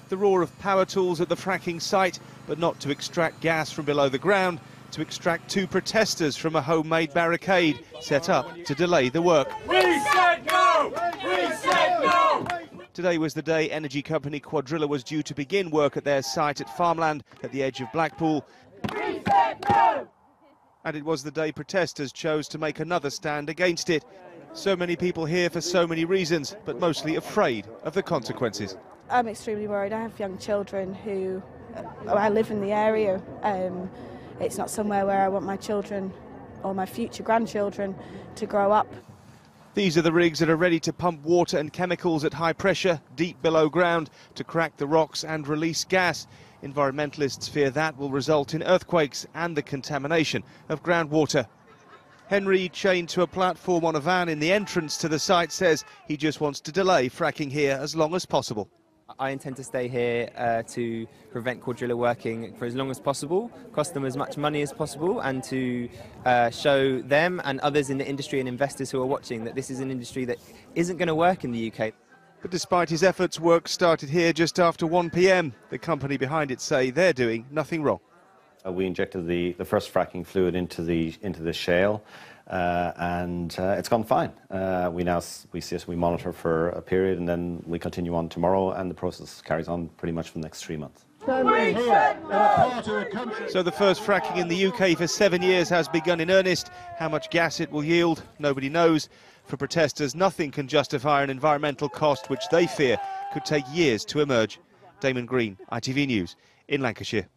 The roar of power tools at the fracking site, but not to extract gas from below the ground, to extract two protesters from a homemade barricade set up to delay the work. We said no! We said no! Today was the day energy company Quadrilla was due to begin work at their site at Farmland at the edge of Blackpool. We said no! And it was the day protesters chose to make another stand against it. So many people here for so many reasons, but mostly afraid of the consequences. I'm extremely worried. I have young children who, I live in the area. It's not somewhere where I want my children or my future grandchildren to grow up. These are the rigs that are ready to pump water and chemicals at high pressure, deep below ground, to crack the rocks and release gas. Environmentalists fear that will result in earthquakes and the contamination of groundwater. Henry, chained to a platform on a van in the entrance to the site, says he just wants to delay fracking here as long as possible. I intend to stay here to prevent Quadrilla working for as long as possible, cost them as much money as possible, and to show them and others in the industry and investors who are watching that this is an industry that isn't going to work in the UK. But despite his efforts, work started here just after 1 p.m. The company behind it say they're doing nothing wrong. We injected the first fracking fluid into the shale, and it's gone fine. We monitor for a period, and then we continue on tomorrow, and the process carries on pretty much for the next 3 months. So the first fracking in the UK for 7 years has begun in earnest. How much gas it will yield, nobody knows. For protesters, nothing can justify an environmental cost which they fear could take years to emerge. Damon Green, ITV News in Lancashire.